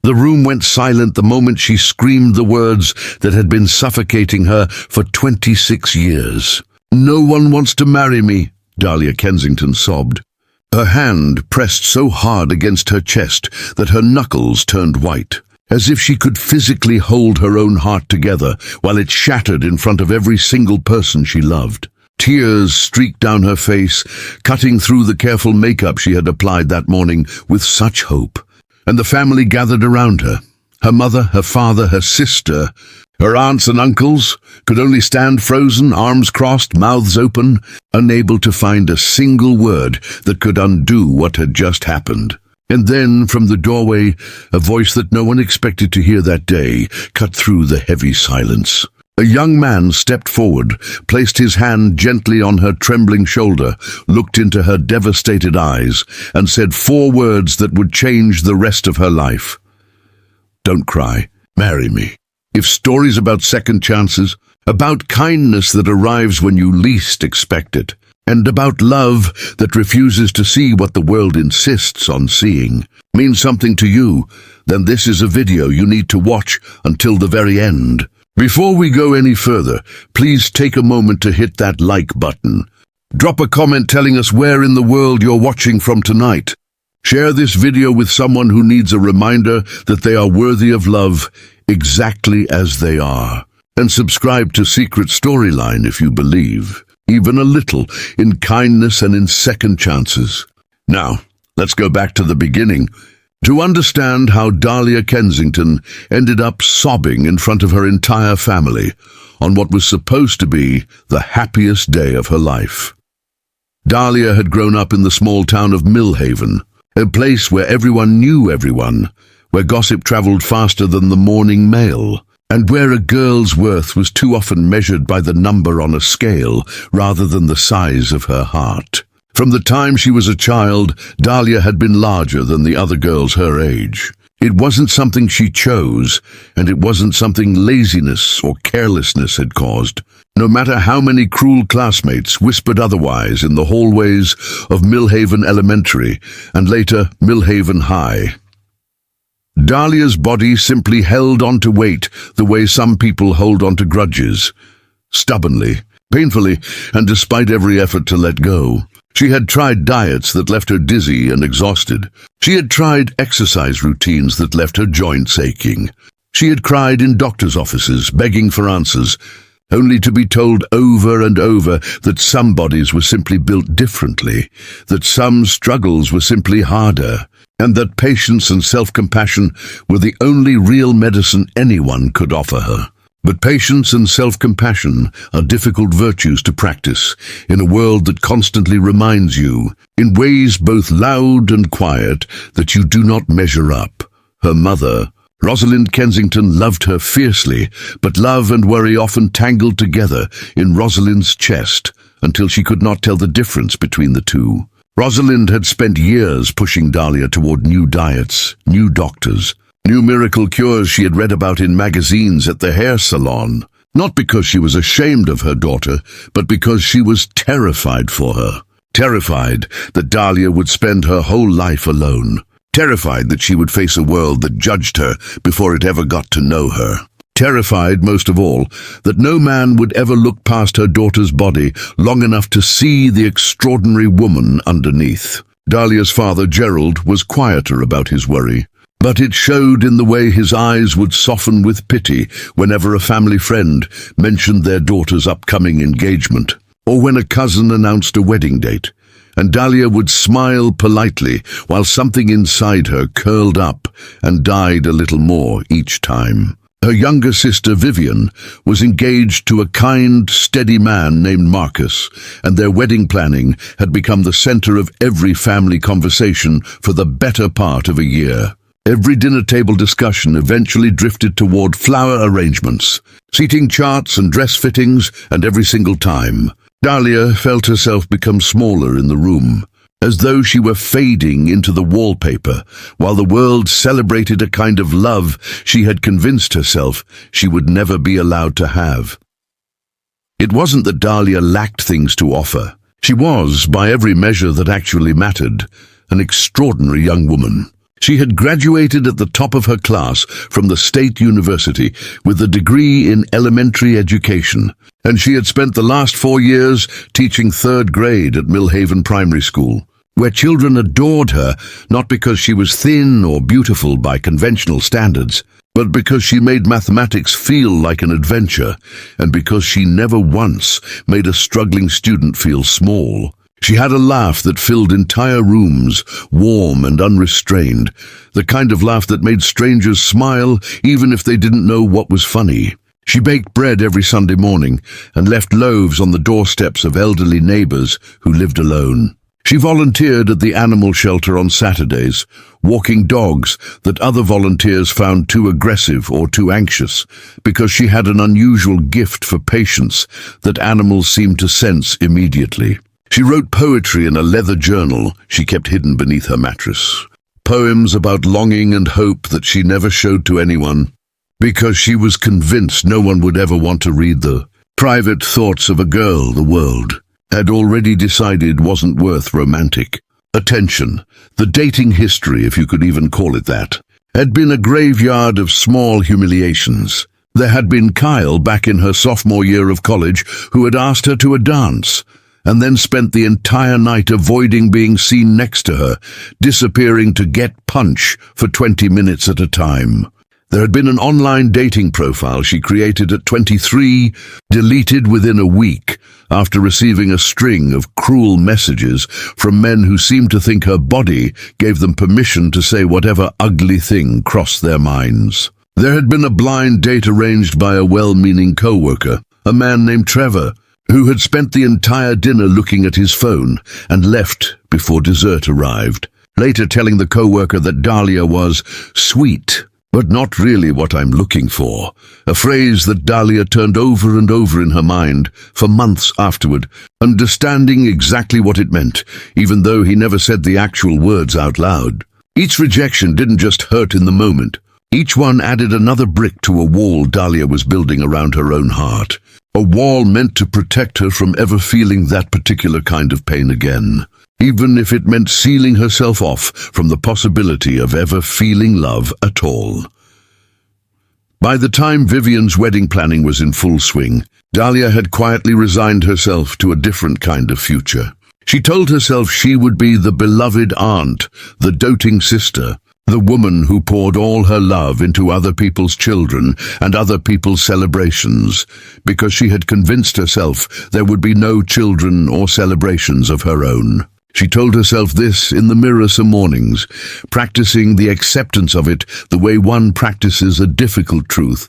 The room went silent the moment she screamed the words that had been suffocating her for 26 years. "No one wants to marry me," Dahlia Kensington sobbed. Her hand pressed so hard against her chest that her knuckles turned white, as if she could physically hold her own heart together while it shattered in front of every single person she loved. Tears streaked down her face, cutting through the careful makeup she had applied that morning with such hope. And the family gathered around her. Her mother, her father, her sister, her aunts and uncles could only stand frozen, arms crossed, mouths open, unable to find a single word that could undo what had just happened. And then, from the doorway, a voice that no one expected to hear that day cut through the heavy silence. A young man stepped forward, placed his hand gently on her trembling shoulder, looked into her devastated eyes, and said 4 words that would change the rest of her life. "Don't cry. Marry me." If stories about second chances, about kindness that arrives when you least expect it, and about love that refuses to see what the world insists on seeing, means something to you, then this is a video you need to watch until the very end. Before we go any further, please take a moment to hit that like button. Drop a comment telling us where in the world you're watching from tonight. Share this video with someone who needs a reminder that they are worthy of love exactly as they are. And subscribe to Secret Storyline if you believe, even a little, in kindness and in second chances. Now, let's go back to the beginning to understand how Dahlia Kensington ended up sobbing in front of her entire family on what was supposed to be the happiest day of her life. Dahlia had grown up in the small town of Millhaven, a place where everyone knew everyone, where gossip traveled faster than the morning mail, and where a girl's worth was too often measured by the number on a scale rather than the size of her heart. From the time she was a child, Dahlia had been larger than the other girls her age. It wasn't something she chose, and it wasn't something laziness or carelessness had caused. No matter how many cruel classmates whispered otherwise in the hallways of Millhaven Elementary and later Millhaven High. Dahlia's body simply held on to weight the way some people hold on to grudges. Stubbornly, painfully, and despite every effort to let go. She had tried diets that left her dizzy and exhausted. She had tried exercise routines that left her joints aching. She had cried in doctor's offices, begging for answers, only to be told over and over that some bodies were simply built differently, that some struggles were simply harder, and that patience and self-compassion were the only real medicine anyone could offer her. But patience and self-compassion are difficult virtues to practice in a world that constantly reminds you, in ways both loud and quiet, that you do not measure up. Her mother, Rosalind Kensington, loved her fiercely, but love and worry often tangled together in Rosalind's chest until she could not tell the difference between the two. Rosalind had spent years pushing Dahlia toward new diets, new doctors, new miracle cures she had read about in magazines at the hair salon, not because she was ashamed of her daughter, but because she was terrified for her. Terrified that Dahlia would spend her whole life alone. Terrified that she would face a world that judged her before it ever got to know her. Terrified, most of all, that no man would ever look past her daughter's body long enough to see the extraordinary woman underneath. Dahlia's father, Gerald, was quieter about his worry, but it showed in the way his eyes would soften with pity whenever a family friend mentioned their daughter's upcoming engagement, or when a cousin announced a wedding date, and Dahlia would smile politely while something inside her curled up and died a little more each time. Her younger sister, Vivian, was engaged to a kind, steady man named Marcus, and their wedding planning had become the center of every family conversation for the better part of a year. Every dinner table discussion eventually drifted toward flower arrangements, seating charts and dress fittings, and every single time, Dahlia felt herself become smaller in the room, as though she were fading into the wallpaper, while the world celebrated a kind of love she had convinced herself she would never be allowed to have. It wasn't that Dahlia lacked things to offer. She was, by every measure that actually mattered, an extraordinary young woman. She had graduated at the top of her class from the state university with a degree in elementary education, and she had spent the last 4 years teaching 3rd grade at Millhaven Primary School, where children adored her not because she was thin or beautiful by conventional standards, but because she made mathematics feel like an adventure, and because she never once made a struggling student feel small. She had a laugh that filled entire rooms, warm and unrestrained, the kind of laugh that made strangers smile even if they didn't know what was funny. She baked bread every Sunday morning and left loaves on the doorsteps of elderly neighbors who lived alone. She volunteered at the animal shelter on Saturdays, walking dogs that other volunteers found too aggressive or too anxious, because she had an unusual gift for patience that animals seemed to sense immediately. She wrote poetry in a leather journal she kept hidden beneath her mattress. Poems about longing and hope that she never showed to anyone, because she was convinced no one would ever want to read the private thoughts of a girl the world had already decided wasn't worth romantic attention. The dating history, if you could even call it that, had been a graveyard of small humiliations. There had been Kyle back in her sophomore year of college who had asked her to a dance, and then spent the entire night avoiding being seen next to her, disappearing to get punch for 20 minutes at a time. There had been an online dating profile she created at 23, deleted within a week after receiving a string of cruel messages from men who seemed to think her body gave them permission to say whatever ugly thing crossed their minds. There had been a blind date arranged by a well-meaning co-worker, a man named Trevor, who had spent the entire dinner looking at his phone and left before dessert arrived, later telling the co-worker that Dahlia was sweet, but not really what I'm looking for, a phrase that Dahlia turned over and over in her mind for months afterward, understanding exactly what it meant, even though he never said the actual words out loud. Each rejection didn't just hurt in the moment. Each one added another brick to a wall Dahlia was building around her own heart. A wall meant to protect her from ever feeling that particular kind of pain again, even if it meant sealing herself off from the possibility of ever feeling love at all. By the time Vivian's wedding planning was in full swing, Dahlia had quietly resigned herself to a different kind of future. She told herself she would be the beloved aunt, the doting sister, the woman who poured all her love into other people's children and other people's celebrations, because she had convinced herself there would be no children or celebrations of her own. She told herself this in the mirror some mornings, practicing the acceptance of it the way one practices a difficult truth,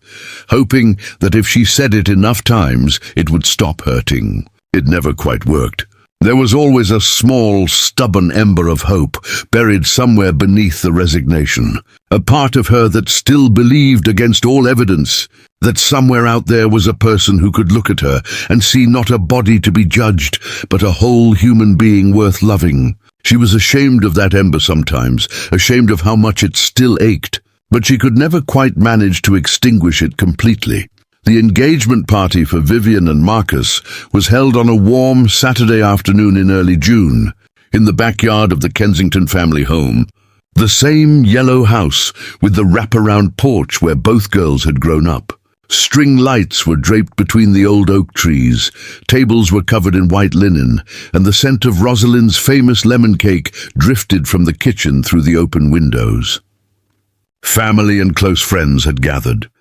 hoping that if she said it enough times, it would stop hurting. It never quite worked. There was always a small, stubborn ember of hope buried somewhere beneath the resignation, a part of her that still believed against all evidence that somewhere out there was a person who could look at her and see not a body to be judged, but a whole human being worth loving. She was ashamed of that ember sometimes, ashamed of how much it still ached, but she could never quite manage to extinguish it completely. The engagement party for Vivian and Marcus was held on a warm Saturday afternoon in early June, in the backyard of the Kensington family home. The same yellow house with the wraparound porch where both girls had grown up. String lights were draped between the old oak trees, tables were covered in white linen, and the scent of Rosalind's famous lemon cake drifted from the kitchen through the open windows. Family and close friends had gathered.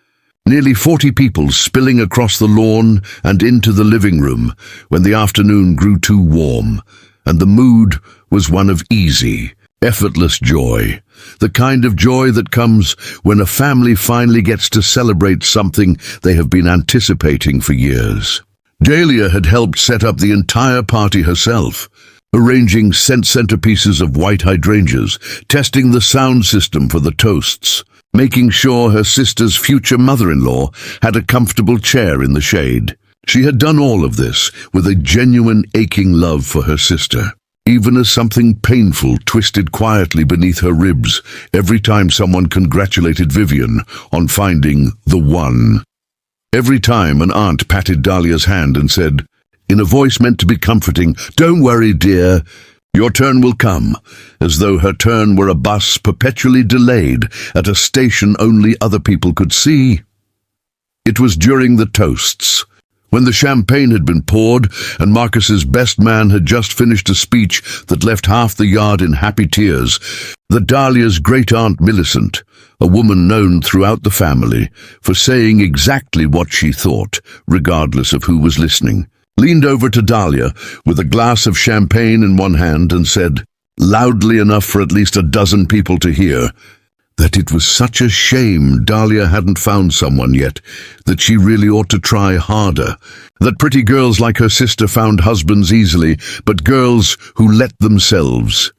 Nearly 40 people spilling across the lawn and into the living room when the afternoon grew too warm, and the mood was one of easy, effortless joy, the kind of joy that comes when a family finally gets to celebrate something they have been anticipating for years. Dahlia had helped set up the entire party herself, arranging centerpieces of white hydrangeas, testing the sound system for the toasts, making sure her sister's future mother-in-law had a comfortable chair in the shade. She had done all of this with a genuine aching love for her sister, even as something painful twisted quietly beneath her ribs every time someone congratulated Vivian on finding the one. Every time an aunt patted Dahlia's hand and said, in a voice meant to be comforting, "Don't worry, dear, Your turn will come, as though her turn were a bus perpetually delayed at a station only other people could see. It was during the toasts, when the champagne had been poured and Marcus's best man had just finished a speech that left half the yard in happy tears, that Dahlia's great-aunt Millicent, a woman known throughout the family for saying exactly what she thought, regardless of who was listening, leaned over to Dahlia with a glass of champagne in one hand and said, loudly enough for at least a dozen people to hear, that it was such a shame Dahlia hadn't found someone yet, that she really ought to try harder, that pretty girls like her sister found husbands easily, but girls who let themselves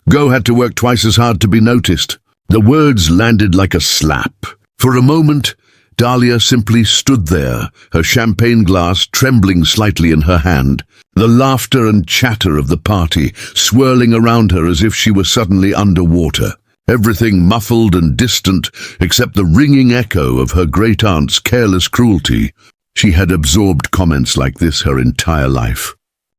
go had to work twice as hard to be noticed. The words landed like a slap. For a moment, Dahlia simply stood there, her champagne glass trembling slightly in her hand, the laughter and chatter of the party swirling around her as if she were suddenly underwater. Everything muffled and distant except the ringing echo of her great-aunt's careless cruelty. She had absorbed comments like this her entire life,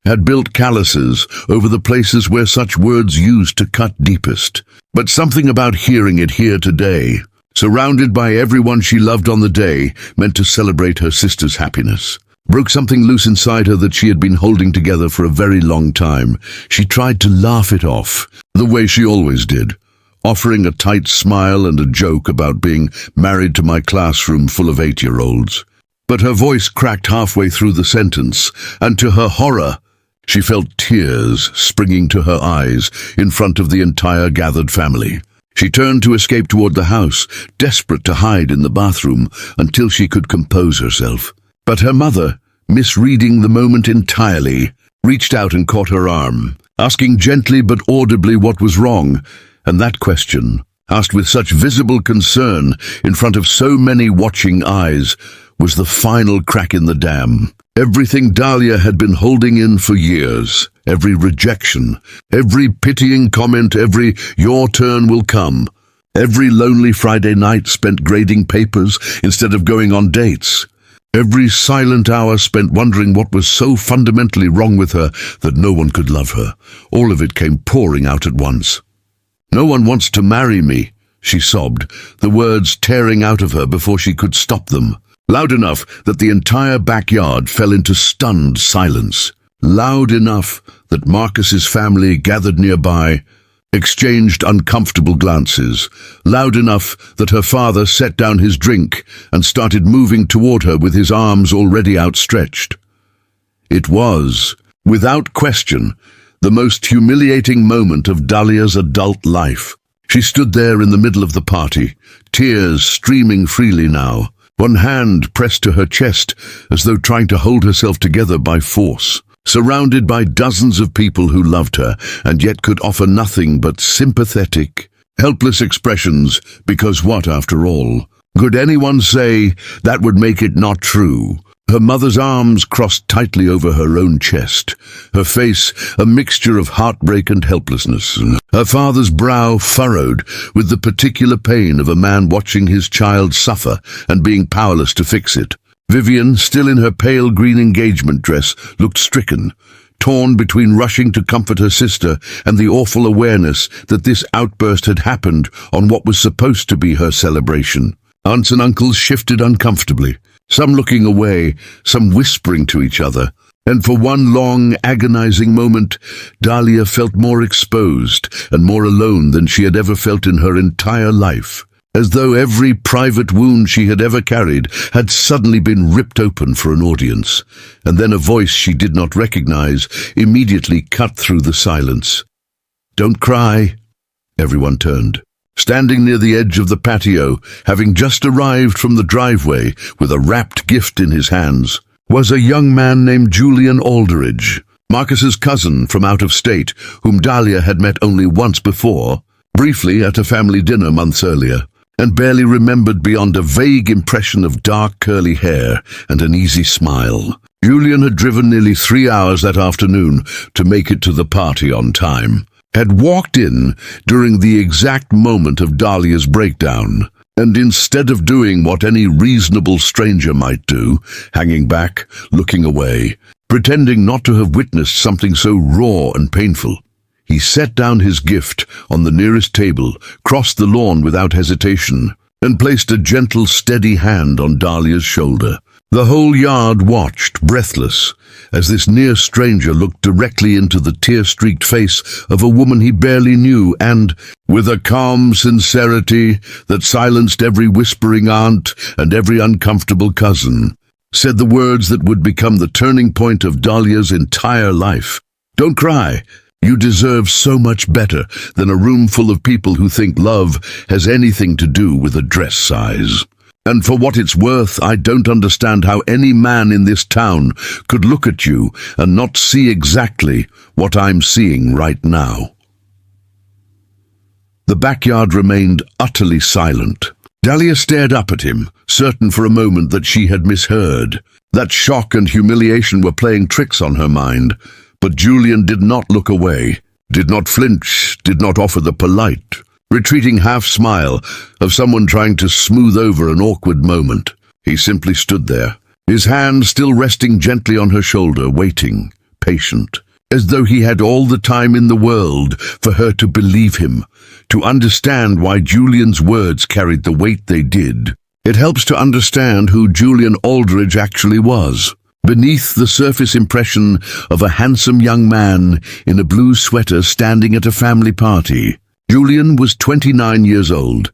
had built calluses over the places where such words used to cut deepest. But something about hearing it here today, surrounded by everyone she loved on the day, meant to celebrate her sister's happiness, broke something loose inside her that she had been holding together for a very long time. She tried to laugh it off, the way she always did, offering a tight smile and a joke about being married to my classroom full of 8-year-olds. But her voice cracked halfway through the sentence, and to her horror, she felt tears springing to her eyes in front of the entire gathered family. She turned to escape toward the house, desperate to hide in the bathroom until she could compose herself. But her mother, misreading the moment entirely, reached out and caught her arm, asking gently but audibly what was wrong. And that question, asked with such visible concern in front of so many watching eyes, was the final crack in the dam. Everything Dahlia had been holding in for years, every rejection, every pitying comment, every "your turn will come," every lonely Friday night spent grading papers instead of going on dates, every silent hour spent wondering what was so fundamentally wrong with her that no one could love her, all of it came pouring out at once. "No one wants to marry me," she sobbed, the words tearing out of her before she could stop them, loud enough that the entire backyard fell into stunned silence, loud enough that Marcus's family gathered nearby exchanged uncomfortable glances, loud enough that her father set down his drink and started moving toward her with his arms already outstretched. It was, without question, the most humiliating moment of Dahlia's adult life. She stood there in the middle of the party, tears streaming freely now, one hand pressed to her chest as though trying to hold herself together by force, surrounded by dozens of people who loved her and yet could offer nothing but sympathetic, helpless expressions, because what, after all, could anyone say that would make it not true? Her mother's arms crossed tightly over her own chest, her face a mixture of heartbreak and helplessness, her father's brow furrowed with the particular pain of a man watching his child suffer and being powerless to fix it. Vivian, still in her pale green engagement dress, looked stricken, torn between rushing to comfort her sister and the awful awareness that this outburst had happened on what was supposed to be her celebration. Aunts and uncles shifted uncomfortably, some looking away, some whispering to each other, and for one long, agonizing moment, Dahlia felt more exposed and more alone than she had ever felt in her entire life, as though every private wound she had ever carried had suddenly been ripped open for an audience, and then a voice she did not recognize immediately cut through the silence. "Don't cry." Everyone turned. Standing near the edge of the patio, having just arrived from the driveway with a wrapped gift in his hands, was a young man named Julian Aldridge, Marcus's cousin from out of state, whom Dahlia had met only once before, briefly at a family dinner months earlier, and barely remembered beyond a vague impression of dark curly hair and an easy smile. Julian had driven nearly 3 hours that afternoon to make it to the party on time, had walked in during the exact moment of Dahlia's breakdown, and instead of doing what any reasonable stranger might do, hanging back, looking away, pretending not to have witnessed something so raw and painful, He set down his gift on the nearest table, crossed the lawn without hesitation, and placed a gentle, steady hand on Dahlia's shoulder. The whole yard watched, breathless, as this near stranger looked directly into the tear-streaked face of a woman he barely knew and, with a calm sincerity that silenced every whispering aunt and every uncomfortable cousin, said the words that would become the turning point of Dahlia's entire life. "Don't cry. You deserve so much better than a room full of people who think love has anything to do with a dress size. And for what it's worth, I don't understand how any man in this town could look at you and not see exactly what I'm seeing right now." The backyard remained utterly silent. Dahlia stared up at him, certain for a moment that she had misheard, that shock and humiliation were playing tricks on her mind. But Julian did not look away, did not flinch, did not offer the polite, retreating half-smile of someone trying to smooth over an awkward moment. He simply stood there, his hand still resting gently on her shoulder, waiting, patient, as though he had all the time in the world for her to believe him, to understand why Julian's words carried the weight they did. It helps to understand who Julian Aldridge actually was. Beneath the surface impression of a handsome young man in a blue sweater standing at a family party, Julian was 29 years old,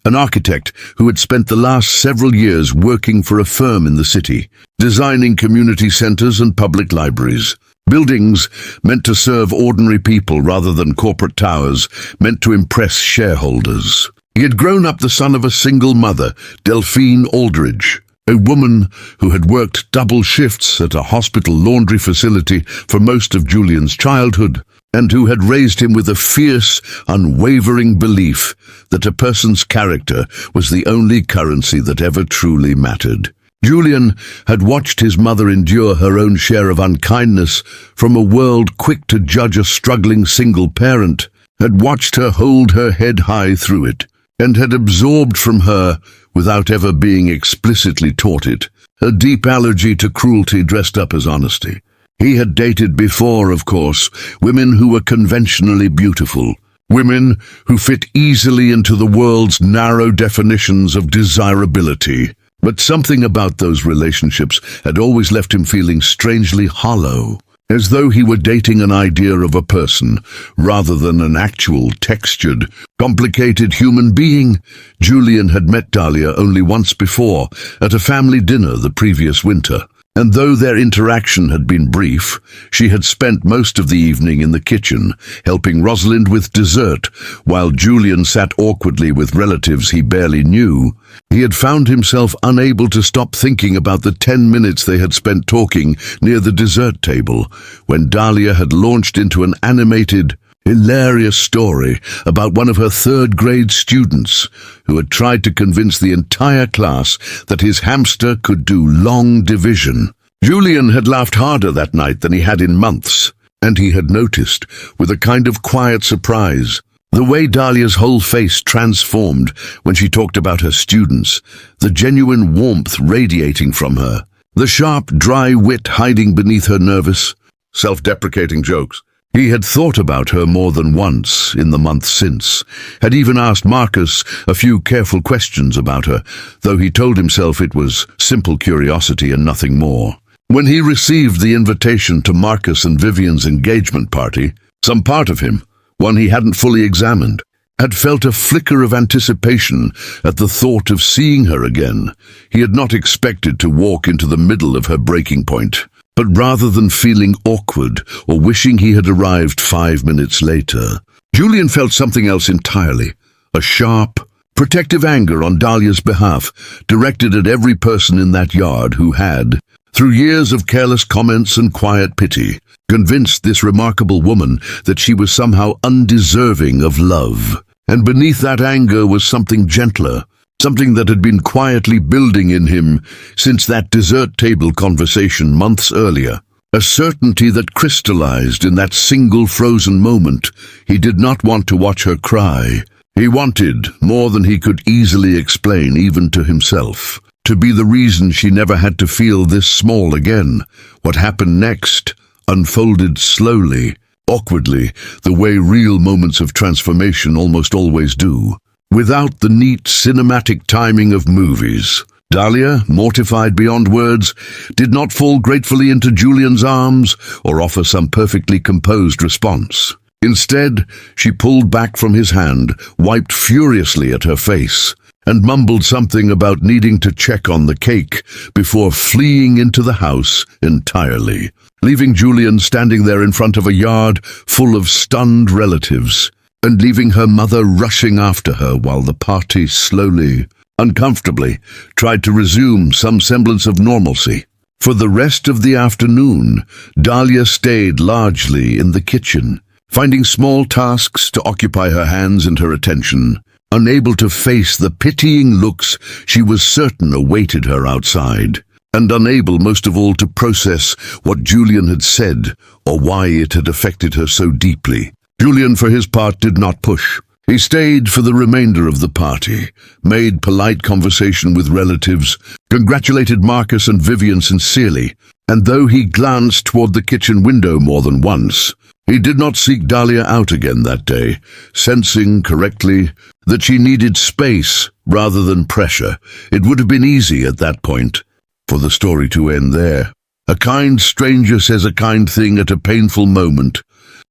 an architect who had spent the last several years working for a firm in the city, designing community centers and public libraries. Buildings meant to serve ordinary people rather than corporate towers meant to impress shareholders. He had grown up the son of a single mother, Delphine Aldridge, a woman who had worked double shifts at a hospital laundry facility for most of Julian's childhood, and who had raised him with a fierce, unwavering belief that a person's character was the only currency that ever truly mattered. Julian had watched his mother endure her own share of unkindness from a world quick to judge a struggling single parent, had watched her hold her head high through it, and had absorbed from her, without ever being explicitly taught it, a deep allergy to cruelty dressed up as honesty. He had dated before, of course, women who were conventionally beautiful, women who fit easily into the world's narrow definitions of desirability. But something about those relationships had always left him feeling strangely hollow, as though he were dating an idea of a person rather than an actual textured, complicated human being. Julian had met Dahlia only once before, at a family dinner the previous winter, and though their interaction had been brief, she had spent most of the evening in the kitchen, helping Rosalind with dessert, while Julian sat awkwardly with relatives he barely knew. He had found himself unable to stop thinking about the 10 minutes they had spent talking near the dessert table, when Dahlia had launched into an animated, hilarious story about one of her third-grade students who had tried to convince the entire class that his hamster could do long division. Julian had laughed harder that night than he had in months, and he had noticed, with a kind of quiet surprise, the way Dahlia's whole face transformed when she talked about her students, the genuine warmth radiating from her, the sharp, dry wit hiding beneath her nervous, self-deprecating jokes. He had thought about her more than once in the months since, had even asked Marcus a few careful questions about her, though he told himself it was simple curiosity and nothing more. When he received the invitation to Marcus and Vivian's engagement party, some part of him, one he hadn't fully examined, had felt a flicker of anticipation at the thought of seeing her again. He had not expected to walk into the middle of her breaking point, but rather than feeling awkward or wishing he had arrived 5 minutes later, Julian felt something else entirely, a sharp, protective anger on Dahlia's behalf, directed at every person in that yard who had, through years of careless comments and quiet pity, convinced this remarkable woman that she was somehow undeserving of love. And beneath that anger was something gentler, something that had been quietly building in him since that dessert table conversation months earlier, a certainty that crystallized in that single frozen moment. He did not want to watch her cry. He wanted, more than he could easily explain even to himself, to be the reason she never had to feel this small again. What happened next unfolded slowly, awkwardly, the way real moments of transformation almost always do, without the neat cinematic timing of movies. Dahlia, mortified beyond words, did not fall gratefully into Julian's arms or offer some perfectly composed response. Instead, she pulled back from his hand, wiped furiously at her face, and mumbled something about needing to check on the cake before fleeing into the house entirely, leaving Julian standing there in front of a yard full of stunned relatives, and leaving her mother rushing after her while the party slowly, uncomfortably, tried to resume some semblance of normalcy. For the rest of the afternoon, Dahlia stayed largely in the kitchen, finding small tasks to occupy her hands and her attention, unable to face the pitying looks she was certain awaited her outside, and unable most of all to process what Julian had said or why it had affected her so deeply. Julian, for his part, did not push. He stayed for the remainder of the party, made polite conversation with relatives, congratulated Marcus and Vivian sincerely, and though he glanced toward the kitchen window more than once, he did not seek Dahlia out again that day, sensing correctly that she needed space rather than pressure. It would have been easy at that point for the story to end there. A kind stranger says a kind thing at a painful moment,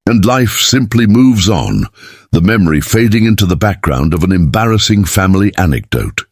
and life simply moves on, the memory fading into the background of an embarrassing family anecdote,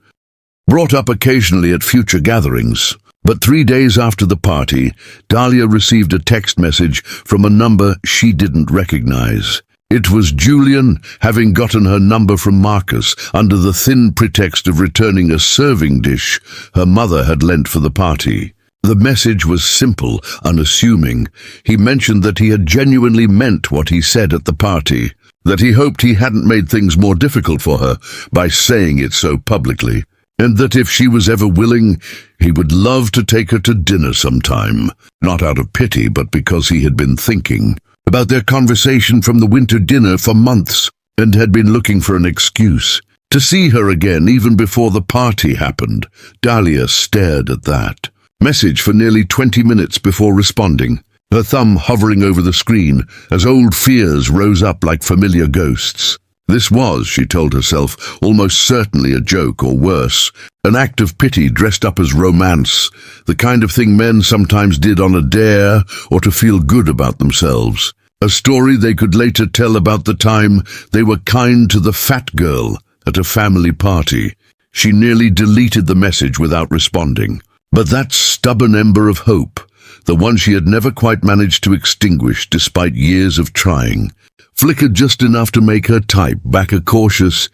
brought up occasionally at future gatherings. But 3 days after the party, Dahlia received a text message from a number she didn't recognize. It was Julian, having gotten her number from Marcus under the thin pretext of returning a serving dish her mother had lent for the party. The message was simple, unassuming. He mentioned that he had genuinely meant what he said at the party, that he hoped he hadn't made things more difficult for her by saying it so publicly, and that if she was ever willing, he would love to take her to dinner sometime, not out of pity but because he had been thinking about their conversation from the winter dinner for months and had been looking for an excuse to see her again even before the party happened. Dahlia stared at that message for nearly 20 minutes before responding, her thumb hovering over the screen as old fears rose up like familiar ghosts. This was, she told herself, almost certainly a joke or worse, an act of pity dressed up as romance, the kind of thing men sometimes did on a dare or to feel good about themselves. A story they could later tell about the time they were kind to the fat girl at a family party. She nearly deleted the message without responding. But that stubborn ember of hope, the one she had never quite managed to extinguish despite years of trying, flickered just enough to make her type back a cautious,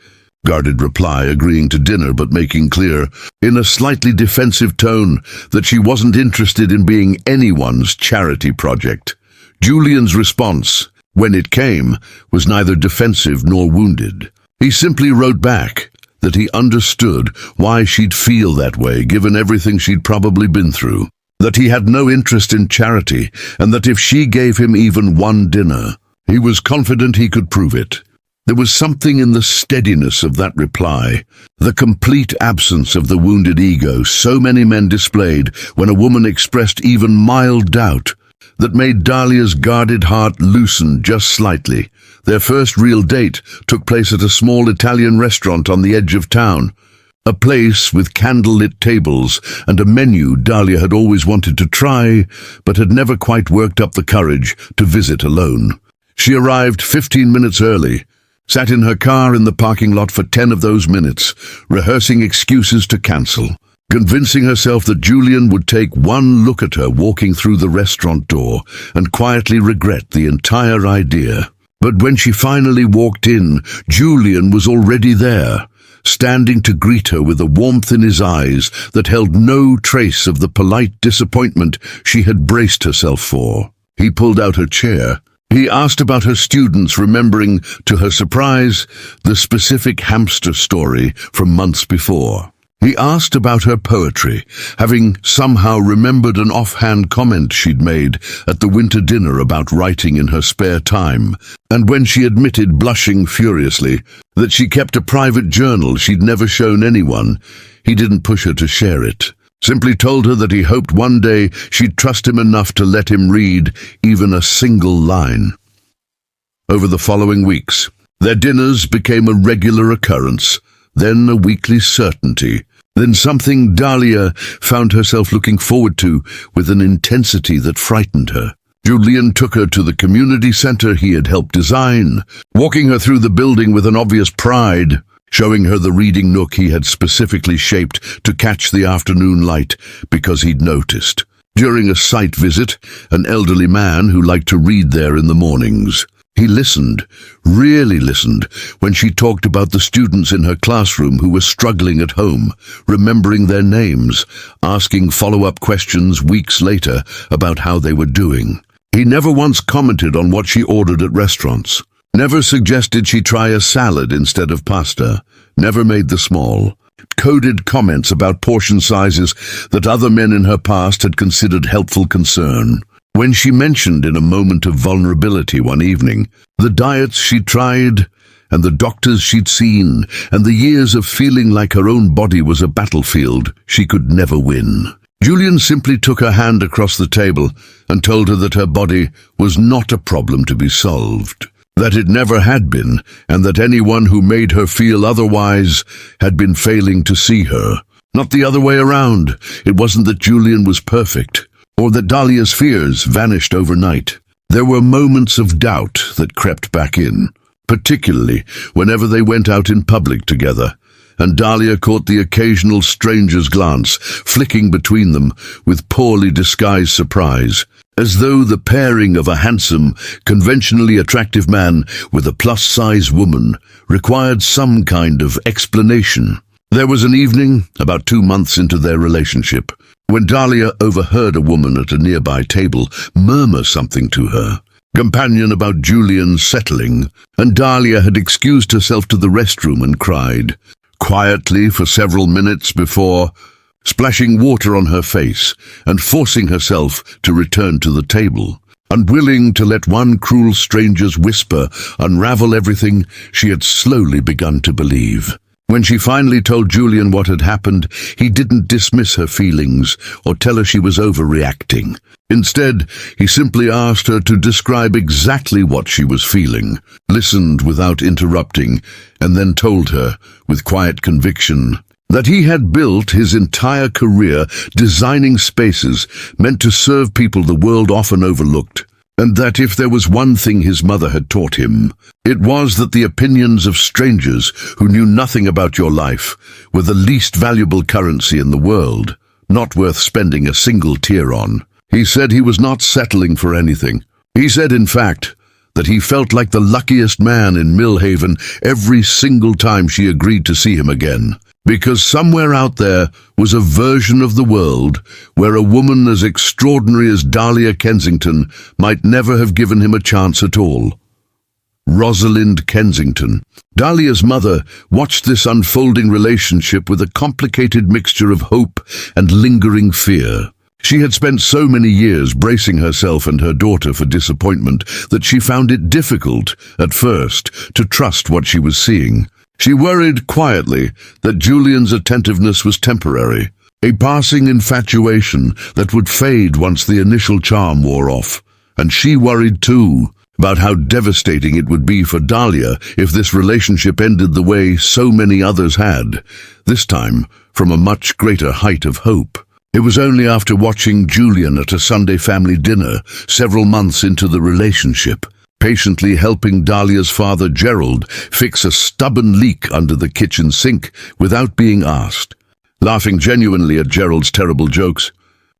guarded reply, agreeing to dinner but making clear, in a slightly defensive tone, that she wasn't interested in being anyone's charity project. Julian's response, when it came, was neither defensive nor wounded. He simply wrote back that he understood why she'd feel that way given everything she'd probably been through, that he had no interest in charity, and that if she gave him even one dinner, he was confident he could prove it. There was something in the steadiness of that reply, the complete absence of the wounded ego so many men displayed when a woman expressed even mild doubt, that made Dahlia's guarded heart loosen just slightly. Their first real date took place at a small Italian restaurant on the edge of town, a place with candlelit tables and a menu Dahlia had always wanted to try, but had never quite worked up the courage to visit alone. She arrived 15 minutes early, sat in her car in the parking lot for 10 of those minutes, rehearsing excuses to cancel, convincing herself that Julian would take one look at her walking through the restaurant door and quietly regret the entire idea. But when she finally walked in, Julian was already there, standing to greet her with a warmth in his eyes that held no trace of the polite disappointment she had braced herself for. He pulled out her chair. He asked about her students, remembering, to her surprise, the specific hamster story from months before. He asked about her poetry, having somehow remembered an offhand comment she'd made at the winter dinner about writing in her spare time, and when she admitted, blushing furiously, that she kept a private journal she'd never shown anyone, he didn't push her to share it, simply told her that he hoped one day she'd trust him enough to let him read even a single line. over the following weeks. Their dinners became a regular occurrence, then a weekly certainty, then something Dahlia found herself looking forward to with an intensity that frightened her. Julian took her to the community center he had helped design, walking her through the building with an obvious pride, showing her the reading nook he had specifically shaped to catch the afternoon light because he'd noticed, during a site visit, an elderly man who liked to read there in the mornings. He listened, really listened, when she talked about the students in her classroom who were struggling at home, remembering their names, asking follow-up questions weeks later about how they were doing. He never once commented on what she ordered at restaurants, never suggested she try a salad instead of pasta, never made the small, coded comments about portion sizes that other men in her past had considered helpful concern. When she mentioned in a moment of vulnerability one evening the diets she'd tried and the doctors she'd seen and the years of feeling like her own body was a battlefield she could never win, Julian simply took her hand across the table and told her that her body was not a problem to be solved, that it never had been, and that anyone who made her feel otherwise had been failing to see her. Not the other way around. It wasn't that Julian was perfect, or that Dahlia's fears vanished overnight. There were moments of doubt that crept back in, particularly whenever they went out in public together, and Dahlia caught the occasional stranger's glance flicking between them with poorly disguised surprise, as though the pairing of a handsome, conventionally attractive man with a plus-size woman required some kind of explanation. There was an evening, about 2 months into their relationship, when Dahlia overheard a woman at a nearby table murmur something to her companion about Julian settling, and Dahlia had excused herself to the restroom and cried, quietly for several minutes before splashing water on her face and forcing herself to return to the table, unwilling to let one cruel stranger's whisper unravel everything she had slowly begun to believe. When she finally told Julian what had happened, he didn't dismiss her feelings or tell her she was overreacting. Instead, he simply asked her to describe exactly what she was feeling, listened without interrupting, and then told her, with quiet conviction, that he had built his entire career designing spaces meant to serve people the world often overlooked, and that if there was one thing his mother had taught him, it was that the opinions of strangers who knew nothing about your life were the least valuable currency in the world, not worth spending a single tear on. He said he was not settling for anything. He said, in fact, that he felt like the luckiest man in Millhaven every single time she agreed to see him again, because somewhere out there was a version of the world where a woman as extraordinary as Dahlia Kensington might never have given him a chance at all. Rosalind Kensington. Dahlia's mother watched this unfolding relationship with a complicated mixture of hope and lingering fear. She had spent so many years bracing herself and her daughter for disappointment that she found it difficult, at first, to trust what she was seeing. She worried quietly that Julian's attentiveness was temporary, a passing infatuation that would fade once the initial charm wore off. And she worried too about how devastating it would be for Dahlia if this relationship ended the way so many others had, this time from a much greater height of hope. It was only after watching Julian at a Sunday family dinner, several months into the relationship, patiently helping Dahlia's father Gerald fix a stubborn leak under the kitchen sink without being asked, laughing genuinely at Gerald's terrible jokes,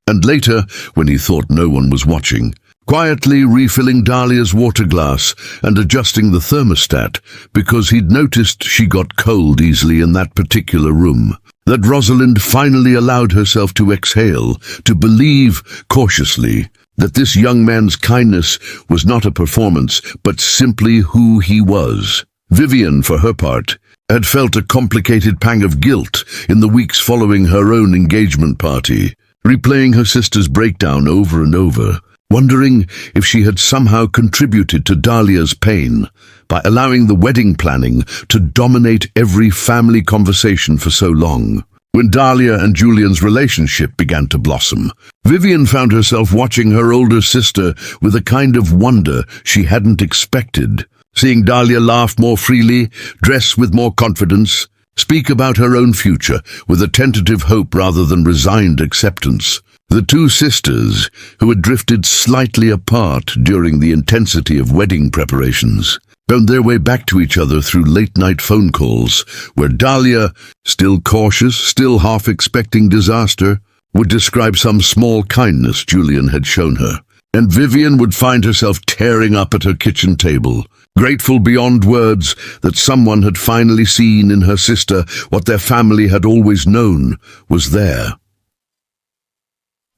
and later, when he thought no one was watching, quietly refilling Dahlia's water glass and adjusting the thermostat because he'd noticed she got cold easily in that particular room. That Rosalind finally allowed herself to exhale, to believe cautiously that this young man's kindness was not a performance, but simply who he was. Vivian, for her part, had felt a complicated pang of guilt in the weeks following her own engagement party, replaying her sister's breakdown over and over, wondering if she had somehow contributed to Dahlia's pain by allowing the wedding planning to dominate every family conversation for so long. When Dahlia and Julian's relationship began to blossom, Vivian found herself watching her older sister with a kind of wonder she hadn't expected. seeing Dahlia laugh more freely, dress with more confidence, speak about her own future with a tentative hope rather than resigned acceptance. The two sisters, who had drifted slightly apart during the intensity of wedding preparations, found their way back to each other through late-night phone calls, where Dahlia, still cautious, still half-expecting disaster, would describe some small kindness Julian had shown her, and Vivian would find herself tearing up at her kitchen table, grateful beyond words that someone had finally seen in her sister what their family had always known was there.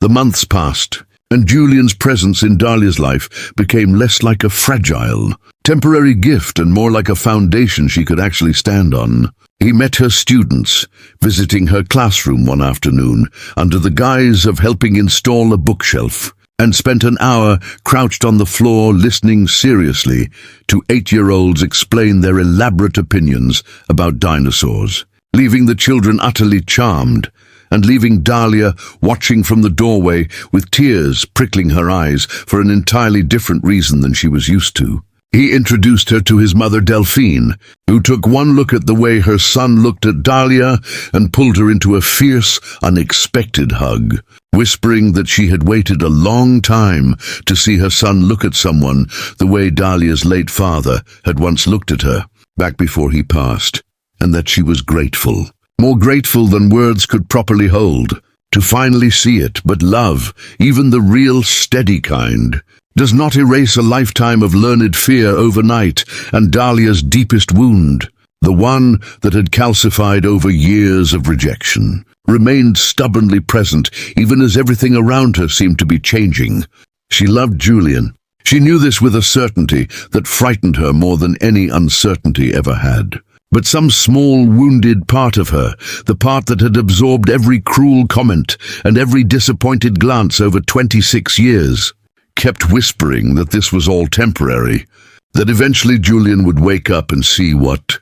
The months passed, and Julian's presence in Dahlia's life became less like a fragile, temporary gift and more like a foundation she could actually stand on. He met her students, visiting her classroom one afternoon under the guise of helping install a bookshelf, and spent an hour crouched on the floor listening seriously to 8-year-olds explain their elaborate opinions about dinosaurs, leaving the children utterly charmed, and leaving Dahlia watching from the doorway with tears prickling her eyes for an entirely different reason than she was used to. He introduced her to his mother Delphine, who took one look at the way her son looked at Dahlia and pulled her into a fierce, unexpected hug, whispering that she had waited a long time to see her son look at someone the way Dahlia's late father had once looked at her, back before he passed, and that she was grateful, more grateful than words could properly hold, to finally see it. But love, even the real steady kind, does not erase a lifetime of learned fear overnight, and Dahlia's deepest wound, the one that had calcified over years of rejection, remained stubbornly present even as everything around her seemed to be changing. She loved Julian. She knew this with a certainty that frightened her more than any uncertainty ever had. But some small, wounded part of her, the part that had absorbed every cruel comment and every disappointed glance over 26 years, kept whispering that this was all temporary, that eventually Julian would wake up and see what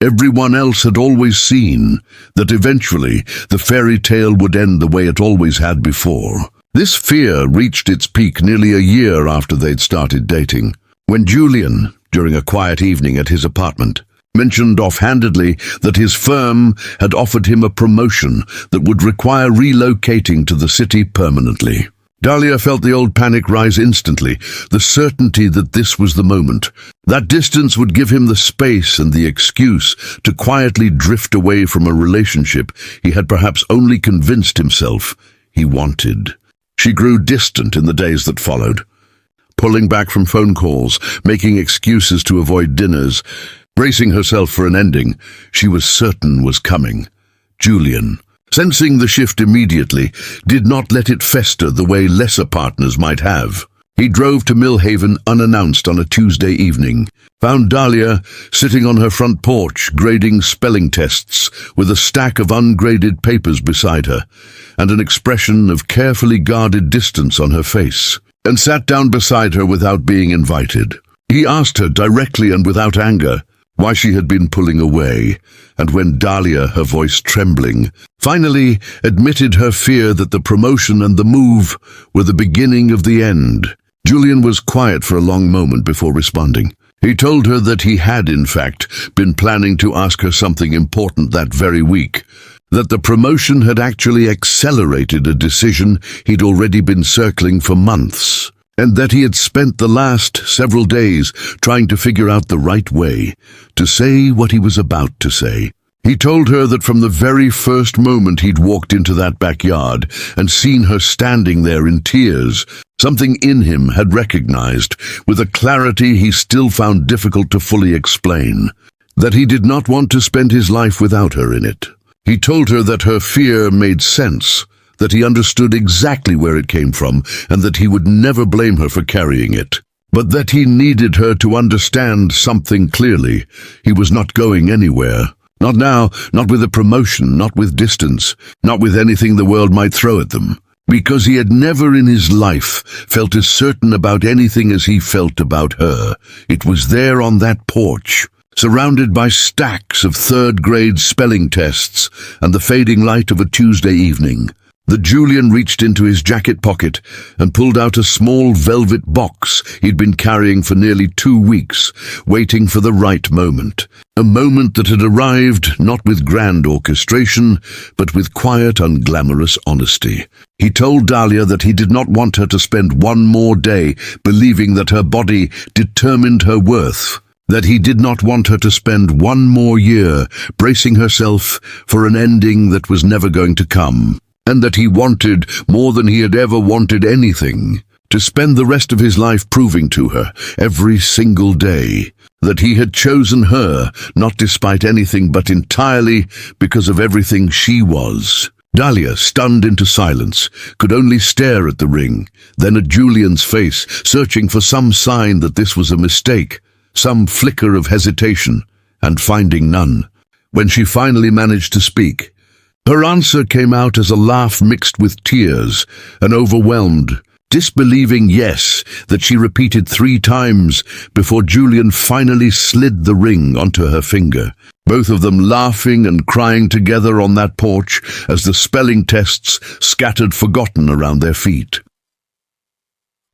everyone else had always seen, that eventually the fairy tale would end the way it always had before. This fear reached its peak nearly a year after they'd started dating, when Julian, during a quiet evening at his apartment, mentioned offhandedly that his firm had offered him a promotion that would require relocating to the city permanently. Dahlia felt the old panic rise instantly, the certainty that this was the moment. That distance would give him the space and the excuse to quietly drift away from a relationship he had perhaps only convinced himself he wanted. She grew distant in the days that followed, pulling back from phone calls, making excuses to avoid dinners, bracing herself for an ending she was certain was coming. Julian, sensing the shift immediately, did not let it fester the way lesser partners might have. He drove to Millhaven unannounced on a Tuesday evening, found Dahlia sitting on her front porch grading spelling tests with a stack of ungraded papers beside her and an expression of carefully guarded distance on her face, and sat down beside her without being invited. He asked her directly and without anger why she had been pulling away, and when Dahlia, her voice trembling, finally admitted her fear that the promotion and the move were the beginning of the end, Julian was quiet for a long moment before responding. He told her that he had, in fact, been planning to ask her something important that very week, that the promotion had actually accelerated a decision he'd already been circling for months, and that he had spent the last several days trying to figure out the right way to say what he was about to say. He told her that from the very first moment he'd walked into that backyard and seen her standing there in tears, something in him had recognized, with a clarity he still found difficult to fully explain, that he did not want to spend his life without her in it. He told her that her fear made sense, that he understood exactly where it came from, and that he would never blame her for carrying it, but that he needed her to understand something clearly. He was not going anywhere. Not now, not with a promotion, not with distance, not with anything the world might throw at them, because he had never in his life felt as certain about anything as he felt about her. It was there on that porch, surrounded by stacks of third-grade spelling tests and the fading light of a Tuesday evening, that Julian reached into his jacket pocket and pulled out a small velvet box he'd been carrying for nearly 2 weeks, waiting for the right moment. A moment that had arrived not with grand orchestration, but with quiet, unglamorous honesty. He told Dahlia that he did not want her to spend one more day believing that her body determined her worth, that he did not want her to spend one more year bracing herself for an ending that was never going to come, and that he wanted, more than he had ever wanted anything, to spend the rest of his life proving to her, every single day, that he had chosen her, not despite anything but entirely because of everything she was. Dahlia, stunned into silence, could only stare at the ring, then at Julian's face, searching for some sign that this was a mistake, some flicker of hesitation, and finding none. When she finally managed to speak, her answer came out as a laugh mixed with tears, an overwhelmed, disbelieving yes that she repeated 3 times before Julian finally slid the ring onto her finger, both of them laughing and crying together on that porch as the spelling tests scattered forgotten around their feet.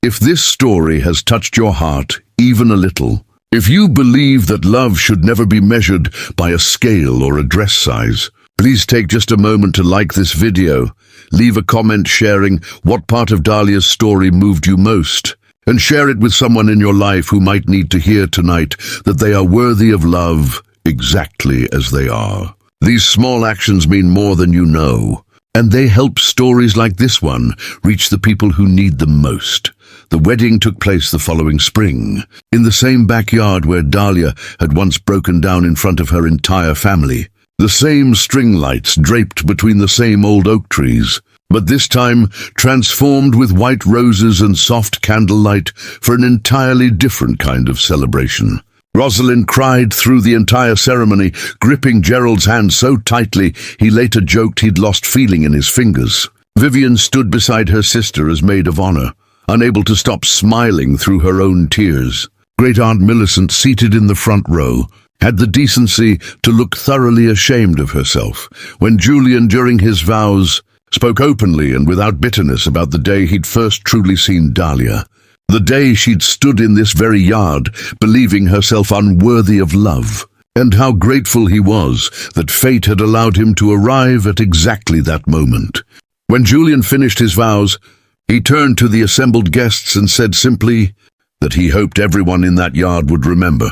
If this story has touched your heart even a little, if you believe that love should never be measured by a scale or a dress size, please take just a moment to like this video, leave a comment sharing what part of Dahlia's story moved you most, and share it with someone in your life who might need to hear tonight that they are worthy of love exactly as they are. These small actions mean more than you know, and they help stories like this one reach the people who need them most. The wedding took place the following spring, in the same backyard where Dahlia had once broken down in front of her entire family. The same string lights draped between the same old oak trees, but this time transformed with white roses and soft candlelight for an entirely different kind of celebration. Rosalind cried through the entire ceremony, gripping Gerald's hand so tightly he later joked he'd lost feeling in his fingers. Vivian stood beside her sister as maid of honor, unable to stop smiling through her own tears. Great Aunt Millicent, seated in the front row, had the decency to look thoroughly ashamed of herself when Julian, during his vows, spoke openly and without bitterness about the day he'd first truly seen Dahlia, the day she'd stood in this very yard, believing herself unworthy of love, and how grateful he was that fate had allowed him to arrive at exactly that moment. When Julian finished his vows, he turned to the assembled guests and said simply that he hoped everyone in that yard would remember,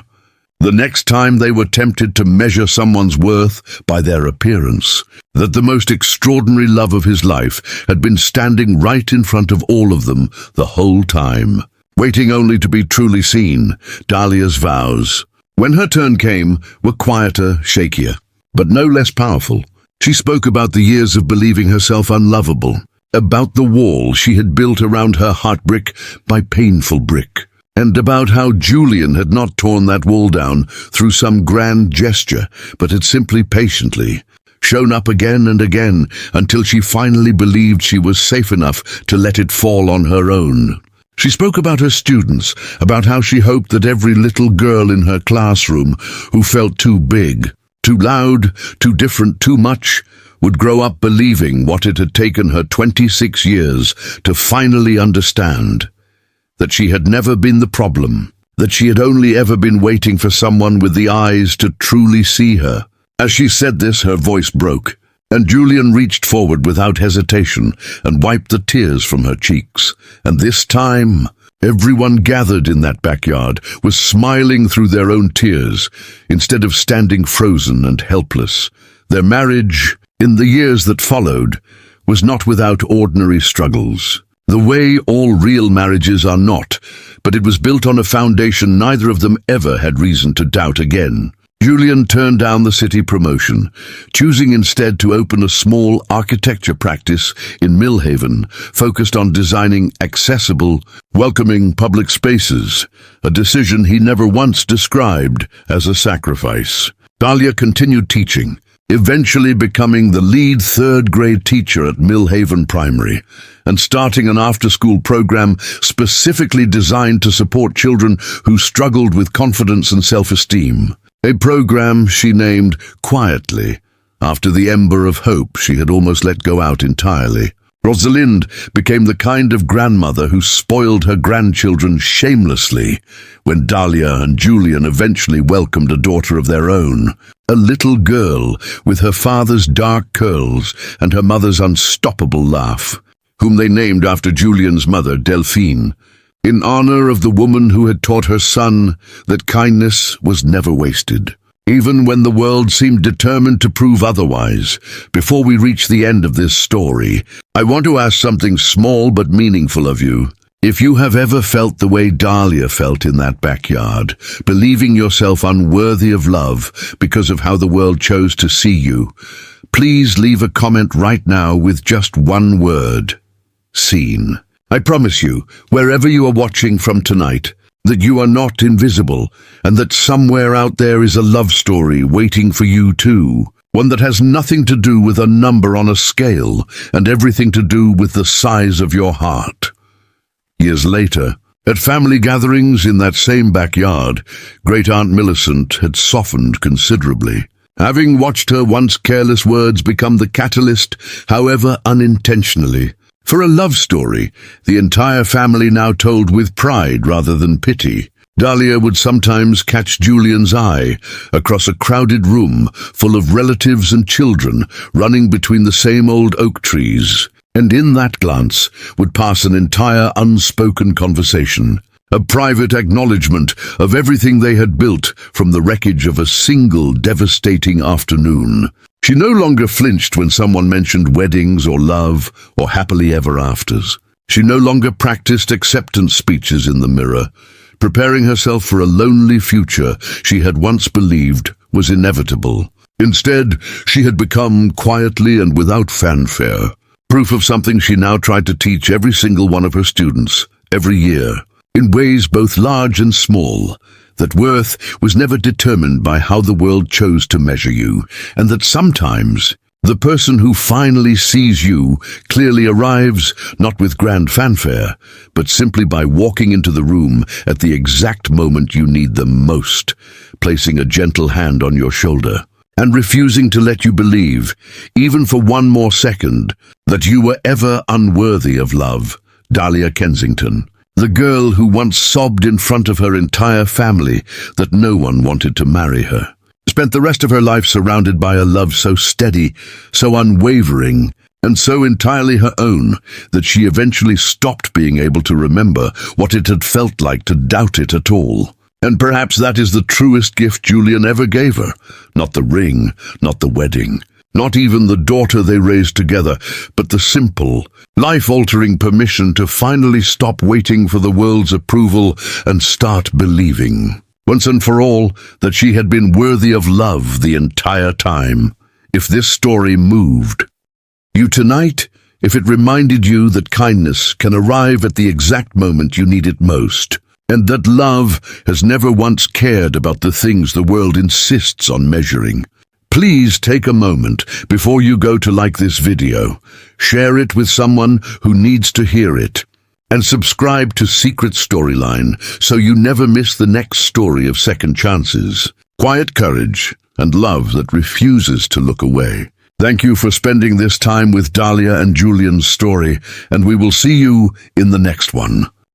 the next time they were tempted to measure someone's worth by their appearance, that the most extraordinary love of his life had been standing right in front of all of them the whole time, waiting only to be truly seen. Dahlia's vows, when her turn came, were quieter, shakier, but no less powerful. She spoke about the years of believing herself unlovable, about the wall she had built around her heart brick by painful brick, and about how Julian had not torn that wall down through some grand gesture, but had simply patiently shown up again and again until she finally believed she was safe enough to let it fall on her own. She spoke about her students, about how she hoped that every little girl in her classroom who felt too big, too loud, too different, too much, would grow up believing what it had taken her 26 years to finally understand, that she had never been the problem, that she had only ever been waiting for someone with the eyes to truly see her. As she said this, her voice broke, and Julian reached forward without hesitation and wiped the tears from her cheeks. And this time, everyone gathered in that backyard was smiling through their own tears, instead of standing frozen and helpless. Their marriage, in the years that followed, was not without ordinary struggles. The way all real marriages are not, but it was built on a foundation neither of them ever had reason to doubt again. Julian turned down the city promotion, choosing instead to open a small architecture practice in Millhaven, focused on designing accessible, welcoming public spaces, a decision he never once described as a sacrifice. Dahlia continued teaching, eventually becoming the lead third-grade teacher at Millhaven Primary, and starting an after-school program specifically designed to support children who struggled with confidence and self-esteem. A program she named Quietly, after the ember of hope she had almost let go out entirely. Rosalind became the kind of grandmother who spoiled her grandchildren shamelessly when Dahlia and Julian eventually welcomed a daughter of their own, a little girl with her father's dark curls and her mother's unstoppable laugh, whom they named after Julian's mother, Delphine, in honor of the woman who had taught her son that kindness was never wasted. Even when the world seemed determined to prove otherwise, before we reach the end of this story, I want to ask something small but meaningful of you. If you have ever felt the way Dahlia felt in that backyard, believing yourself unworthy of love because of how the world chose to see you, please leave a comment right now with just one word: seen. I promise you, wherever you are watching from tonight, that you are not invisible, and that somewhere out there is a love story waiting for you too. One that has nothing to do with a number on a scale, and everything to do with the size of your heart. Years later, at family gatherings in that same backyard, Great Aunt Millicent had softened considerably, having watched her once careless words become the catalyst, however unintentionally, for a love story the entire family now told with pride rather than pity. Dahlia would sometimes catch Julian's eye across a crowded room full of relatives and children running between the same old oak trees, and in that glance would pass an entire unspoken conversation, a private acknowledgement of everything they had built from the wreckage of a single devastating afternoon. She no longer flinched when someone mentioned weddings or love or happily ever afters. She no longer practiced acceptance speeches in the mirror, preparing herself for a lonely future she had once believed was inevitable. Instead, she had become, quietly and without fanfare, proof of something she now tried to teach every single one of her students, every year, in ways both large and small, that worth was never determined by how the world chose to measure you, and that sometimes the person who finally sees you clearly arrives not with grand fanfare, but simply by walking into the room at the exact moment you need them most, placing a gentle hand on your shoulder, and refusing to let you believe, even for one more second, that you were ever unworthy of love. Dahlia Kensington, the girl who once sobbed in front of her entire family that no one wanted to marry her, spent the rest of her life surrounded by a love so steady, so unwavering, and so entirely her own that she eventually stopped being able to remember what it had felt like to doubt it at all. And perhaps that is the truest gift Julian ever gave her. Not the ring, not the wedding, not even the daughter they raised together, but the simple, life-altering permission to finally stop waiting for the world's approval and start believing, once and for all, that she had been worthy of love the entire time. If this story moved you tonight, if it reminded you that kindness can arrive at the exact moment you need it most, and that love has never once cared about the things the world insists on measuring, please take a moment before you go to like this video, share it with someone who needs to hear it, and subscribe to Secret Storyline so you never miss the next story of second chances, quiet courage, and love that refuses to look away. Thank you for spending this time with Dahlia and Julian's story, and we will see you in the next one.